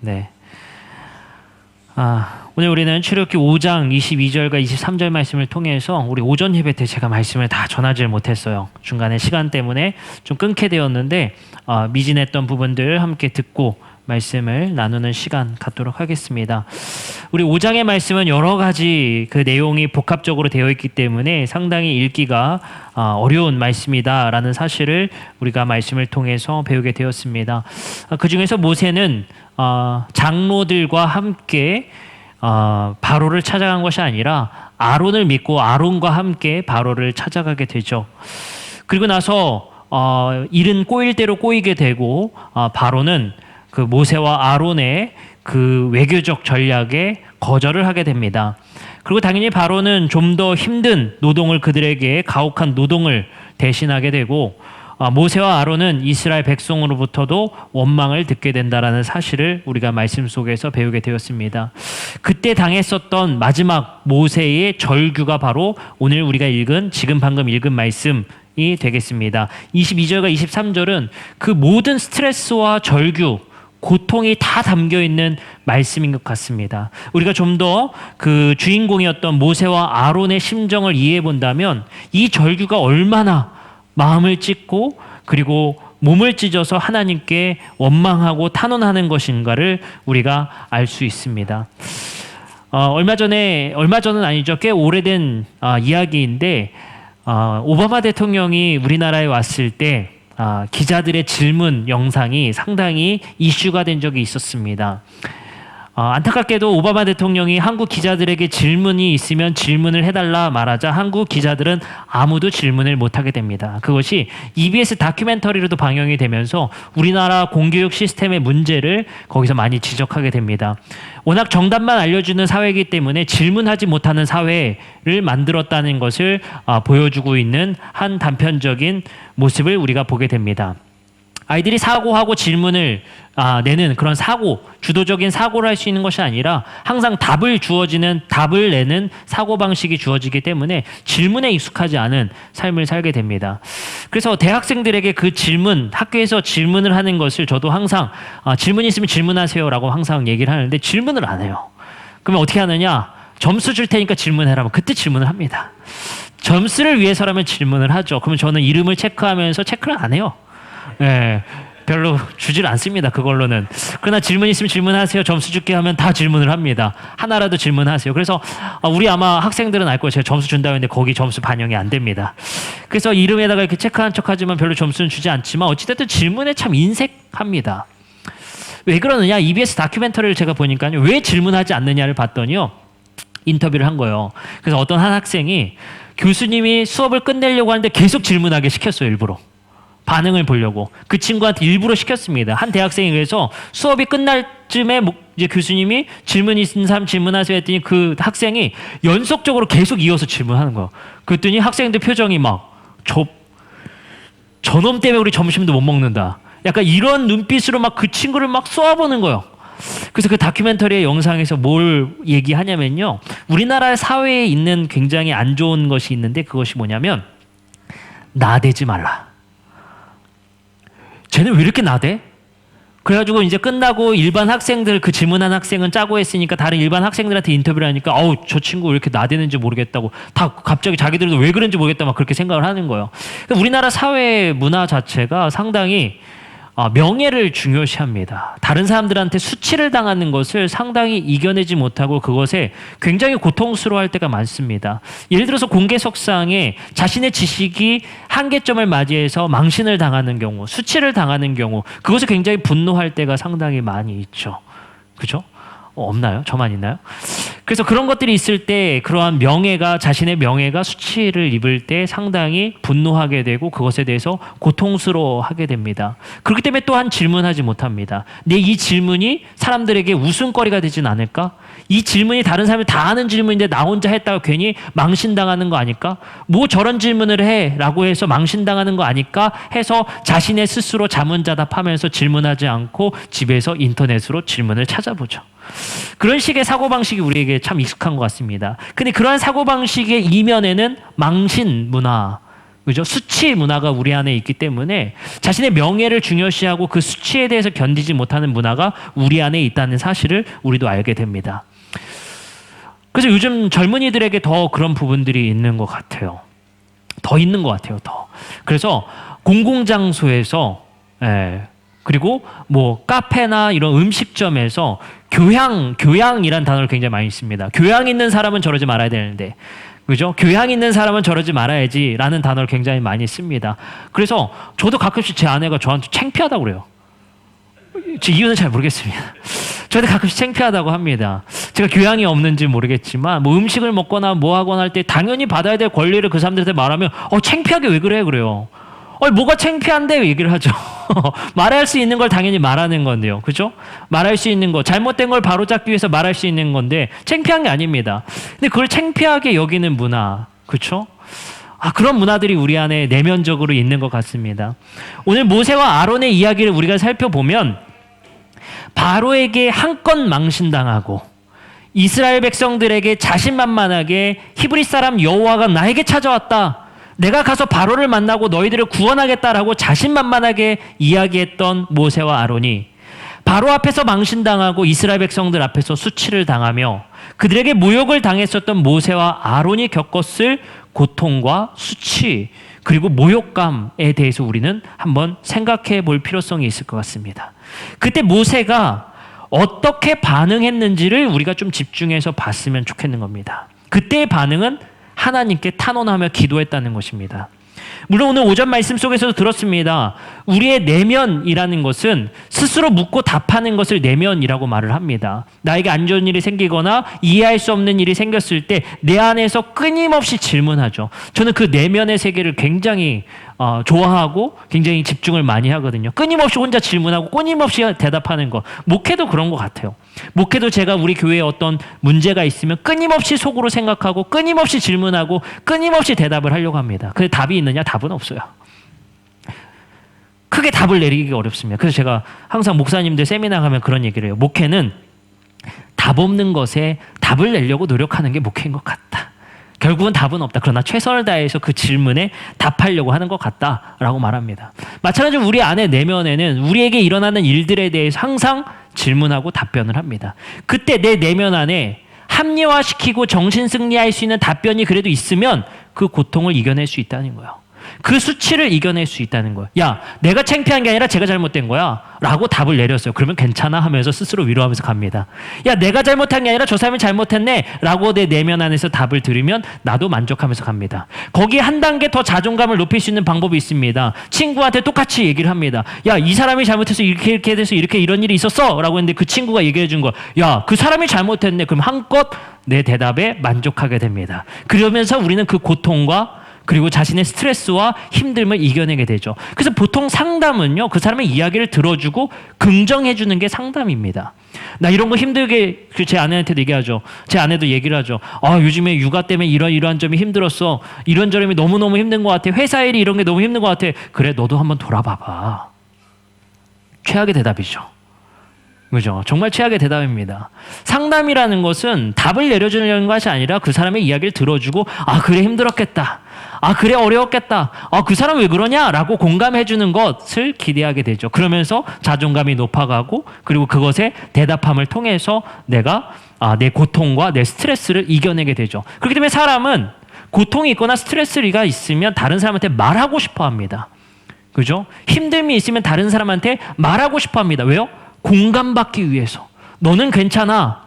네. 오늘 우리는 출애굽기 5장 22절과 23절 말씀을 통해서 우리 오전 예배 때 제가 말씀을 다 전하지 못했어요. 중간에 시간 때문에 좀 끊게 되었는데 미진했던 부분들 함께 듣고 말씀을 나누는 시간 갖도록 하겠습니다. 우리 5장의 말씀은 여러 가지 그 내용이 복합적으로 되어 있기 때문에 상당히 읽기가 어려운 말씀이다라는 사실을 우리가 말씀을 통해서 배우게 되었습니다. 그 중에서 모세는 장로들과 함께 바로를 찾아간 것이 아니라 아론을 믿고 아론과 함께 바로를 찾아가게 되죠. 그리고 나서 일은 꼬일 대로 꼬이게 되고 바로는 그 모세와 아론의 그 외교적 전략에 거절을 하게 됩니다. 그리고 당연히 바로는 좀 더 힘든 노동을 그들에게 가혹한 노동을 대신하게 되고 모세와 아론은 이스라엘 백성으로부터도 원망을 듣게 된다라는 사실을 우리가 말씀 속에서 배우게 되었습니다. 그때 당했었던 마지막 모세의 절규가 바로 오늘 우리가 읽은 지금 방금 읽은 말씀이 되겠습니다. 22절과 23절은 그 모든 스트레스와 절규, 고통이 다 담겨 있는 말씀인 것 같습니다. 우리가 좀 더 그 주인공이었던 모세와 아론의 심정을 이해해 본다면 이 절규가 얼마나 마음을 찢고 그리고 몸을 찢어서 하나님께 원망하고 탄원하는 것인가를 우리가 알 수 있습니다. 얼마 전은 아니죠. 꽤 오래된 이야기인데 오바마 대통령이 우리나라에 왔을 때 기자들의 질문 영상이 상당히 이슈가 된 적이 있었습니다. 안타깝게도 오바마 대통령이 한국 기자들에게 질문이 있으면 질문을 해달라 말하자 한국 기자들은 아무도 질문을 못하게 됩니다. 그것이 EBS 다큐멘터리로도 방영이 되면서 우리나라 공교육 시스템의 문제를 거기서 많이 지적하게 됩니다. 워낙 정답만 알려주는 사회이기 때문에 질문하지 못하는 사회를 만들었다는 것을 보여주고 있는 한 단편적인 모습을 우리가 보게 됩니다. 아이들이 사고하고 질문을 내는 그런 주도적인 사고를 할 수 있는 것이 아니라 항상 답을 내는 사고방식이 주어지기 때문에 질문에 익숙하지 않은 삶을 살게 됩니다. 그래서 대학생들에게 그 학교에서 질문을 하는 것을 저도 항상 질문 있으면 질문하세요라고 항상 얘기를 하는데 질문을 안 해요. 그러면 어떻게 하느냐? 점수 줄 테니까 질문해라면 그때 질문을 합니다. 점수를 위해서라면 질문을 하죠. 그러면 저는 이름을 체크하면서 체크를 안 해요. 네, 별로 주질 않습니다. 그걸로는. 그러나 질문 있으면 질문하세요. 점수 줄게 하면 다 질문을 합니다. 하나라도 질문하세요. 그래서 우리 아마 학생들은 알 거예요. 제가 점수 준다고 했는데 거기 점수 반영이 안 됩니다. 그래서 이름에다가 이렇게 체크한 척하지만 별로 점수는 주지 않지만 어찌됐든 질문에 참 인색합니다. 왜 그러느냐? EBS 다큐멘터리를 제가 보니까요. 왜 질문하지 않느냐를 봤더니요. 인터뷰를 한 거예요. 그래서 어떤 한 학생이 교수님이 수업을 끝내려고 하는데 계속 질문하게 시켰어요. 일부러. 반응을 보려고 그 친구한테 일부러 시켰습니다. 한 대학생이 그래서 수업이 끝날 쯤에 이제 교수님이 질문 있는 사람 질문하세요 했더니 그 학생이 연속적으로 계속 이어서 질문하는 거예요. 그랬더니 학생들 표정이 막 저놈 때문에 우리 점심도 못 먹는다. 약간 이런 눈빛으로 막 그 친구를 막 쏘아보는 거예요. 그래서 그 다큐멘터리의 영상에서 뭘 얘기하냐면요. 우리나라 사회에 있는 굉장히 안 좋은 것이 있는데 그것이 뭐냐면 나대지 말라. 쟤는 왜 이렇게 나대? 그래가지고 이제 끝나고 일반 학생들 그 질문한 학생은 짜고 했으니까 다른 일반 학생들한테 인터뷰를 하니까 저 친구 왜 이렇게 나대는지 모르겠다고 다 갑자기 자기들도 왜 그런지 모르겠다 막 그렇게 생각을 하는 거예요. 우리나라 사회 문화 자체가 상당히 명예를 중요시합니다. 다른 사람들한테 수치를 당하는 것을 상당히 이겨내지 못하고 그것에 굉장히 고통스러워할 때가 많습니다. 예를 들어서 공개석상에 자신의 지식이 한계점을 맞이해서 망신을 당하는 경우, 수치를 당하는 경우 그것을 굉장히 분노할 때가 상당히 많이 있죠. 그죠? 없나요? 저만 있나요? 그래서 그런 것들이 있을 때 그러한 자신의 명예가 수치를 입을 때 상당히 분노하게 되고 그것에 대해서 고통스러워하게 됩니다. 그렇기 때문에 또한 질문하지 못합니다. 근데 이 질문이 사람들에게 웃음거리가 되진 않을까? 이 질문이 다른 사람이 다 하는 질문인데 나 혼자 했다가 괜히 망신당하는 거 아닐까? 뭐 저런 질문을 해? 라고 해서 망신당하는 거 아닐까? 해서 자신의 스스로 자문자답하면서 질문하지 않고 집에서 인터넷으로 질문을 찾아보죠. 그런 식의 사고방식이 우리에게 참 익숙한 것 같습니다. 근데 그러한 사고방식의 이면에는 망신 문화, 그죠? 수치 문화가 우리 안에 있기 때문에 자신의 명예를 중요시하고 그 수치에 대해서 견디지 못하는 문화가 우리 안에 있다는 사실을 우리도 알게 됩니다. 그래서 요즘 젊은이들에게 더 그런 부분들이 있는 것 같아요. 더 있는 것 같아요. 더. 그래서 공공장소에서 그리고 뭐 카페나 이런 음식점에서 교양이란 단어를 굉장히 많이 씁니다. 교양 있는 사람은 저러지 말아야 되는데, 그죠? 교양 있는 사람은 저러지 말아야지라는 단어를 굉장히 많이 씁니다. 그래서 저도 가끔씩 제 아내가 저한테 창피하다고 그래요. 제 이유는 잘 모르겠습니다. 저한테 가끔씩 창피하다고 합니다. 제가 교양이 없는지 모르겠지만 뭐 음식을 먹거나 뭐 하거나 할 때 당연히 받아야 될 권리를 그 사람들한테 말하면 창피하게 왜 그래? 그래요. 뭐가 창피한데 얘기를 하죠. 말할 수 있는 걸 당연히 말하는 건데요. 그죠? 말할 수 있는 거, 잘못된 걸 바로잡기 위해서 말할 수 있는 건데 창피한 게 아닙니다. 근데 그걸 창피하게 여기는 문화, 그렇죠? 그런 문화들이 우리 안에 내면적으로 있는 것 같습니다. 오늘 모세와 아론의 이야기를 우리가 살펴보면 바로에게 한껏 망신당하고 이스라엘 백성들에게 자신만만하게 히브리 사람 여호와가 나에게 찾아왔다. 내가 가서 바로를 만나고 너희들을 구원하겠다라고 자신만만하게 이야기했던 모세와 아론이 바로 앞에서 망신당하고 이스라엘 백성들 앞에서 수치를 당하며 그들에게 모욕을 당했었던 모세와 아론이 겪었을 고통과 수치 그리고 모욕감에 대해서 우리는 한번 생각해 볼 필요성이 있을 것 같습니다. 그때 모세가 어떻게 반응했는지를 우리가 좀 집중해서 봤으면 좋겠는 겁니다. 그때의 반응은 하나님께 탄원하며 기도했다는 것입니다. 물론 오늘 오전 말씀 속에서도 들었습니다. 우리의 내면이라는 것은 스스로 묻고 답하는 것을 내면이라고 말을 합니다. 나에게 안 좋은 일이 생기거나 이해할 수 없는 일이 생겼을 때 내 안에서 끊임없이 질문하죠. 저는 그 내면의 세계를 굉장히 좋아하고 굉장히 집중을 많이 하거든요. 끊임없이 혼자 질문하고 끊임없이 대답하는 거. 목회도 그런 것 같아요. 목회도 제가 우리 교회에 어떤 문제가 있으면 끊임없이 속으로 생각하고 끊임없이 질문하고 끊임없이 대답을 하려고 합니다. 그 답이 있느냐? 답은 없어요. 크게 답을 내리기가 어렵습니다. 그래서 제가 항상 목사님들 세미나 가면 그런 얘기를 해요. 목회는 답 없는 것에 답을 내려고 노력하는 게 목회인 것 같다. 결국은 답은 없다. 그러나 최선을 다해서 그 질문에 답하려고 하는 것 같다라고 말합니다. 마찬가지로 우리 안의 내면에는 우리에게 일어나는 일들에 대해서 항상 질문하고 답변을 합니다. 그때 내 내면 안에 합리화시키고 정신승리할 수 있는 답변이 그래도 있으면 그 고통을 이겨낼 수 있다는 거예요. 그 수치를 이겨낼 수 있다는 거예요. 야, 내가 창피한 게 아니라 제가 잘못된 거야 라고 답을 내렸어요. 그러면 괜찮아 하면서 스스로 위로하면서 갑니다. 야, 내가 잘못한 게 아니라 저 사람이 잘못했네 라고 내 내면 안에서 답을 들으면 나도 만족하면서 갑니다. 거기에 한 단계 더 자존감을 높일 수 있는 방법이 있습니다. 친구한테 똑같이 얘기를 합니다. 야, 이 사람이 잘못해서 이렇게 돼서 이렇게 이런 일이 있었어 라고 했는데 그 친구가 얘기해 준 거, 야, 그 사람이 잘못했네. 그럼 한껏 내 대답에 만족하게 됩니다. 그러면서 우리는 그 고통과 그리고 자신의 스트레스와 힘듦을 이겨내게 되죠. 그래서 보통 상담은요, 그 사람의 이야기를 들어주고 긍정해주는 게 상담입니다. 나 이런 거 힘들게, 제 아내한테도 얘기하죠. 제 아내도 얘기를 하죠. 요즘에 육아 때문에 이러한 점이 힘들었어. 이런 점이 너무너무 힘든 것 같아. 회사 일이 이런 게 너무 힘든 것 같아. 그래, 너도 한번 돌아봐봐. 최악의 대답이죠. 그죠? 정말 최악의 대답입니다. 상담이라는 것은 답을 내려주려는 것이 아니라 그 사람의 이야기를 들어주고, 그래, 힘들었겠다. 그래, 어려웠겠다. 그 사람 왜 그러냐? 라고 공감해주는 것을 기대하게 되죠. 그러면서 자존감이 높아가고, 그리고 그것에 대답함을 통해서 내가 내 고통과 내 스트레스를 이겨내게 되죠. 그렇기 때문에 사람은 고통이 있거나 스트레스가 있으면 다른 사람한테 말하고 싶어 합니다. 그죠? 힘듦이 있으면 다른 사람한테 말하고 싶어 합니다. 왜요? 공감받기 위해서. 너는 괜찮아.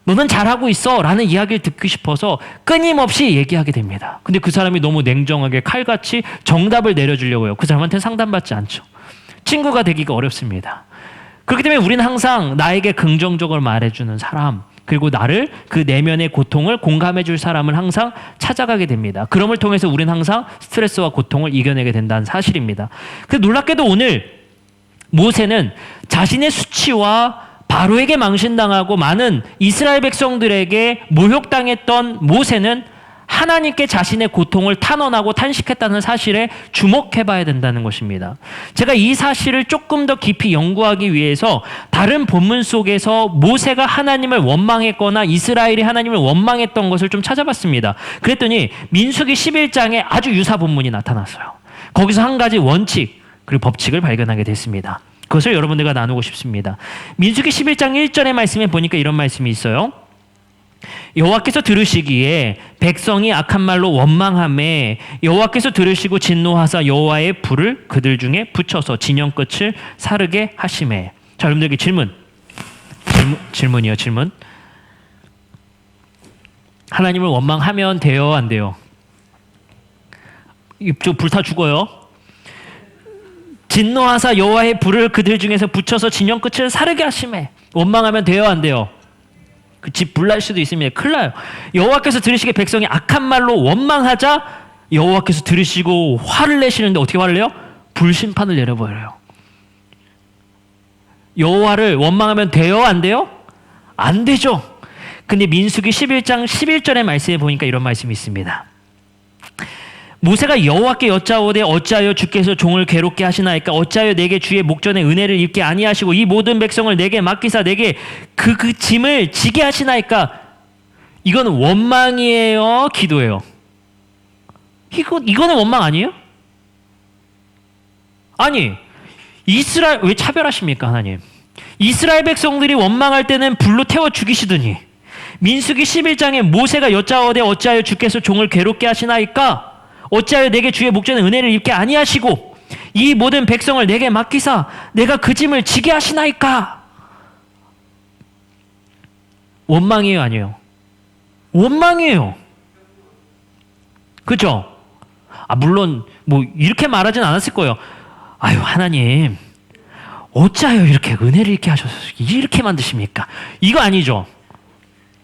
너는 잘하고 있어. 라는 이야기를 듣고 싶어서 끊임없이 얘기하게 됩니다. 근데 그 사람이 너무 냉정하게 칼같이 정답을 내려주려고 해요. 그 사람한테는 상담받지 않죠. 친구가 되기가 어렵습니다. 그렇기 때문에 우리는 항상 나에게 긍정적으로 말해주는 사람, 그리고 나를 그 내면의 고통을 공감해줄 사람을 항상 찾아가게 됩니다. 그럼을 통해서 우리는 항상 스트레스와 고통을 이겨내게 된다는 사실입니다. 그 놀랍게도 오늘 모세는 자신의 수치와 바로에게 망신당하고 많은 이스라엘 백성들에게 모욕당했던 모세는 하나님께 자신의 고통을 탄원하고 탄식했다는 사실에 주목해 봐야 된다는 것입니다. 제가 이 사실을 조금 더 깊이 연구하기 위해서 다른 본문 속에서 모세가 하나님을 원망했거나 이스라엘이 하나님을 원망했던 것을 좀 찾아봤습니다. 그랬더니 민수기 11장에 아주 유사 본문이 나타났어요. 거기서 한 가지 원칙 그리고 법칙을 발견하게 됐습니다. 그것을 여러분들과 나누고 싶습니다. 민수기 11장 1절의 말씀에 보니까 이런 말씀이 있어요. 여호와께서 들으시기에 백성이 악한 말로 원망하매 여호와께서 들으시고 진노하사 여호와의 불을 그들 중에 붙여서 진영 끝을 사르게 하시매. 자, 여러분들에게 질문이요. 질문. 하나님을 원망하면 돼요, 안 돼요? 좀 불타 죽어요. 진노하사 여호와의 불을 그들 중에서 붙여서 진영 끝을 사르게 하시매. 원망하면 돼요, 안 돼요? 그 집 불날 수도 있습니다. 큰일 나요. 여호와께서 들으시기에 백성이 악한 말로 원망하자 여호와께서 들으시고 화를 내시는데 어떻게 화를 내요? 불심판을 내려버려요. 여호와를 원망하면 돼요, 안 돼요? 안 되죠. 근데 민수기 11장 11절의 말씀에 보니까 이런 말씀이 있습니다. 모세가 여호와께 여짜오되 어찌하여 주께서 종을 괴롭게 하시나이까? 어찌하여 내게 주의 목전에 은혜를 입게 아니하시고 이 모든 백성을 내게 맡기사 내게 그 짐을 지게 하시나이까? 이건 원망이에요, 기도예요? 이거는 원망 아니에요? 아니, 이스라엘 왜 차별하십니까, 하나님? 이스라엘 백성들이 원망할 때는 불로 태워 죽이시더니 민수기 11장에 모세가 여짜오되 어찌하여 주께서 종을 괴롭게 하시나이까? 어찌하여 내게 주의 목전에 은혜를 입게 아니하시고 이 모든 백성을 내게 맡기사 내가 그 짐을 지게 하시나이까? 원망이에요, 아니에요? 원망이에요. 그죠? 물론 뭐 이렇게 말하진 않았을 거예요. 아유, 하나님 어찌하여 이렇게 은혜를 입게 하셔서 이렇게 만드십니까? 이거 아니죠?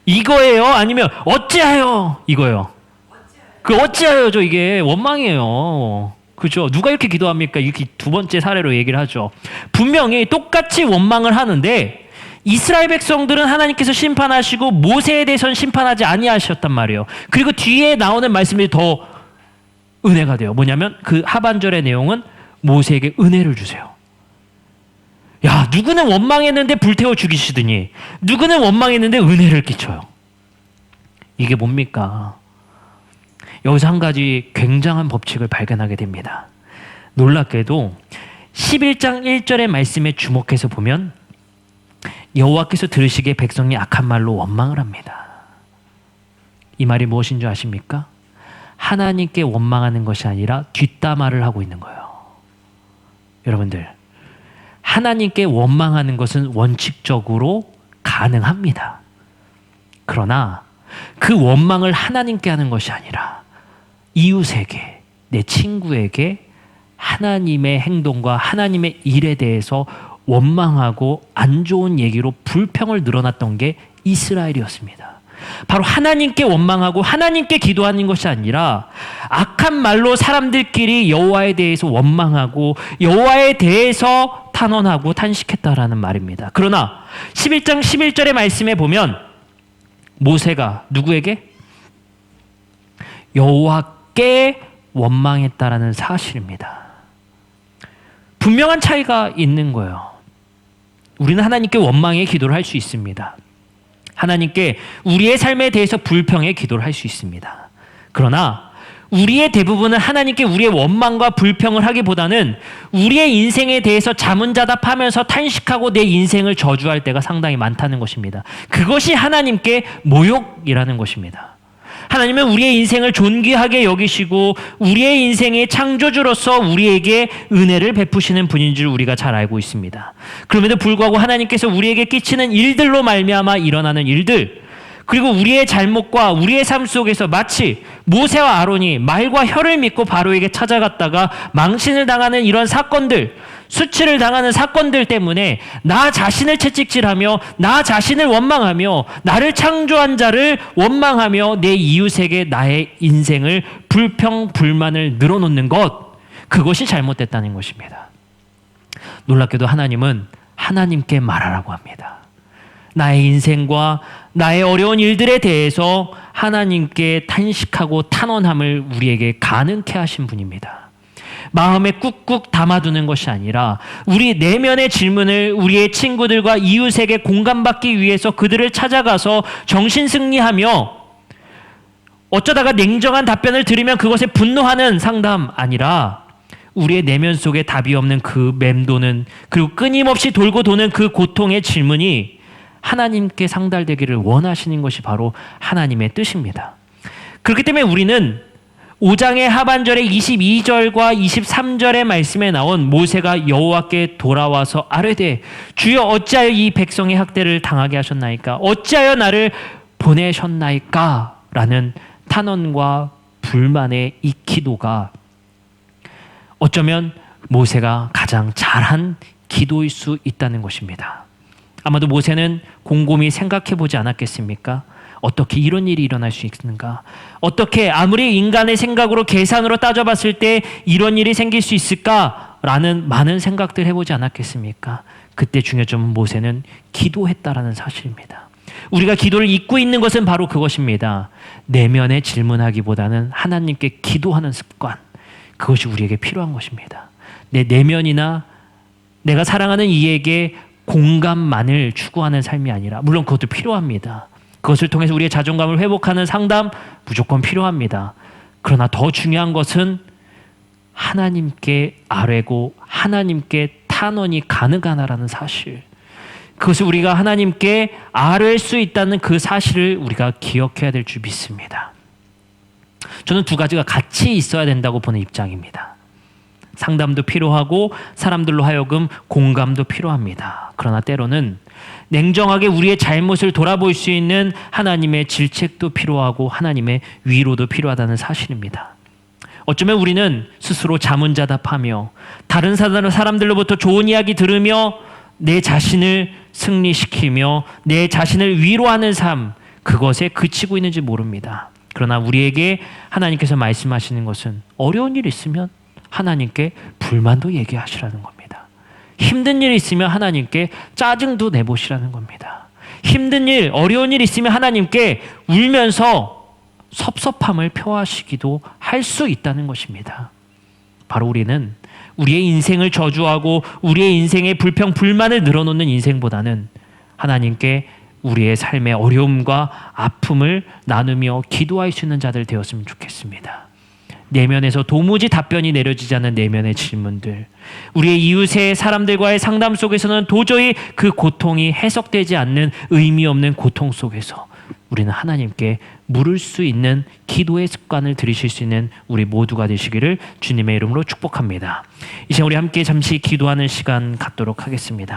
이거예요? 아니면 어찌하여 이거예요? 그 어찌하여죠? 이게 원망이에요. 그죠? 누가 이렇게 기도합니까? 이렇게 두 번째 사례로 얘기를 하죠. 분명히 똑같이 원망을 하는데 이스라엘 백성들은 하나님께서 심판하시고 모세에 대해서는 심판하지 아니하셨단 말이에요. 그리고 뒤에 나오는 말씀이 더 은혜가 돼요. 뭐냐면 그 하반절의 내용은 모세에게 은혜를 주세요. 야, 누구는 원망했는데 불태워 죽이시더니 누구는 원망했는데 은혜를 끼쳐요. 이게 뭡니까? 여기서 한 가지 굉장한 법칙을 발견하게 됩니다. 놀랍게도 11장 1절의 말씀에 주목해서 보면 여호와께서 들으시기에 백성이 악한 말로 원망을 합니다. 이 말이 무엇인 줄 아십니까? 하나님께 원망하는 것이 아니라 뒷담화를 하고 있는 거예요. 여러분들, 하나님께 원망하는 것은 원칙적으로 가능합니다. 그러나 그 원망을 하나님께 하는 것이 아니라 이웃에게, 내 친구에게 하나님의 행동과 하나님의 일에 대해서 원망하고 안 좋은 얘기로 불평을 늘어났던 게 이스라엘이었습니다. 바로 하나님께 원망하고 하나님께 기도하는 것이 아니라 악한 말로 사람들끼리 여호와에 대해서 원망하고 여호와에 대해서 탄원하고 탄식했다라는 말입니다. 그러나 11장 11절의 말씀에 보면 모세가 누구에게? 여호와께 원망했다라는 사실입니다. 분명한 차이가 있는 거예요. 우리는 하나님께 원망의 기도를 할 수 있습니다. 하나님께 우리의 삶에 대해서 불평의 기도를 할 수 있습니다. 그러나 우리의 대부분은 하나님께 우리의 원망과 불평을 하기보다는 우리의 인생에 대해서 자문자답하면서 탄식하고 내 인생을 저주할 때가 상당히 많다는 것입니다. 그것이 하나님께 모욕이라는 것입니다. 하나님은 우리의 인생을 존귀하게 여기시고 우리의 인생의 창조주로서 우리에게 은혜를 베푸시는 분인 줄 우리가 잘 알고 있습니다. 그럼에도 불구하고 하나님께서 우리에게 끼치는 일들로 말미암아 일어나는 일들, 그리고 우리의 잘못과 우리의 삶 속에서 마치 모세와 아론이 말과 혀를 믿고 바로에게 찾아갔다가 망신을 당하는 이런 사건들, 수치를 당하는 사건들 때문에 나 자신을 채찍질하며 나 자신을 원망하며 나를 창조한 자를 원망하며 내 이웃에게 나의 인생을 불평, 불만을 늘어놓는 것, 그것이 잘못됐다는 것입니다. 놀랍게도 하나님은 하나님께 말하라고 합니다. 나의 인생과 나의 어려운 일들에 대해서 하나님께 탄식하고 탄원함을 우리에게 가능케 하신 분입니다. 마음에 꾹꾹 담아두는 것이 아니라 우리 내면의 질문을 우리의 친구들과 이웃에게 공감받기 위해서 그들을 찾아가서 정신승리하며 어쩌다가 냉정한 답변을 들으면 그것에 분노하는 상담 아니라 우리의 내면 속에 답이 없는 그 맴도는 그리고 끊임없이 돌고 도는 그 고통의 질문이 하나님께 상달되기를 원하시는 것이 바로 하나님의 뜻입니다. 그렇기 때문에 우리는 5장의 하반절의 22절과 23절의 말씀에 나온 모세가 여호와께 돌아와서 아뢰되 주여 어찌하여 이 백성의 학대를 당하게 하셨나이까? 어찌하여 나를 보내셨나이까? 라는 탄원과 불만의 이 기도가 어쩌면 모세가 가장 잘한 기도일 수 있다는 것입니다. 아마도 모세는 곰곰이 생각해 보지 않았겠습니까? 어떻게 이런 일이 일어날 수 있는가? 어떻게 아무리 인간의 생각으로 계산으로 따져봤을 때 이런 일이 생길 수 있을까라는 많은 생각들 해보지 않았겠습니까? 그때 중요점은 모세는 기도했다라는 사실입니다. 우리가 기도를 잊고 있는 것은 바로 그것입니다. 내면에 질문하기보다는 하나님께 기도하는 습관, 그것이 우리에게 필요한 것입니다. 내 내면이나 내가 사랑하는 이에게 공감만을 추구하는 삶이 아니라, 물론 그것도 필요합니다. 그것을 통해서 우리의 자존감을 회복하는 상담 무조건 필요합니다. 그러나 더 중요한 것은 하나님께 아뢰고 하나님께 탄원이 가능하다라는 사실, 그것을 우리가 하나님께 아뢰 수 있다는 그 사실을 우리가 기억해야 될 줄 믿습니다. 저는 두 가지가 같이 있어야 된다고 보는 입장입니다. 상담도 필요하고 사람들로 하여금 공감도 필요합니다. 그러나 때로는 냉정하게 우리의 잘못을 돌아볼 수 있는 하나님의 질책도 필요하고 하나님의 위로도 필요하다는 사실입니다. 어쩌면 우리는 스스로 자문자답하며 다른 사람들로부터 좋은 이야기 들으며 내 자신을 승리시키며 내 자신을 위로하는 삶, 그것에 그치고 있는지 모릅니다. 그러나 우리에게 하나님께서 말씀하시는 것은 어려운 일 있으면 하나님께 불만도 얘기하시라는 겁니다. 힘든 일 있으면 하나님께 짜증도 내보시라는 겁니다. 힘든 일, 어려운 일 있으면 하나님께 울면서 섭섭함을 표하시기도 할 수 있다는 것입니다. 바로 우리는 우리의 인생을 저주하고 우리의 인생의 불평, 불만을 늘어놓는 인생보다는 하나님께 우리의 삶의 어려움과 아픔을 나누며 기도할 수 있는 자들 되었으면 좋겠습니다. 내면에서 도무지 답변이 내려지지 않는 내면의 질문들, 우리의 이웃의 사람들과의 상담 속에서는 도저히 그 고통이 해석되지 않는 의미 없는 고통 속에서 우리는 하나님께 물을 수 있는 기도의 습관을 들이실 수 있는 우리 모두가 되시기를 주님의 이름으로 축복합니다. 이제 우리 함께 잠시 기도하는 시간 갖도록 하겠습니다.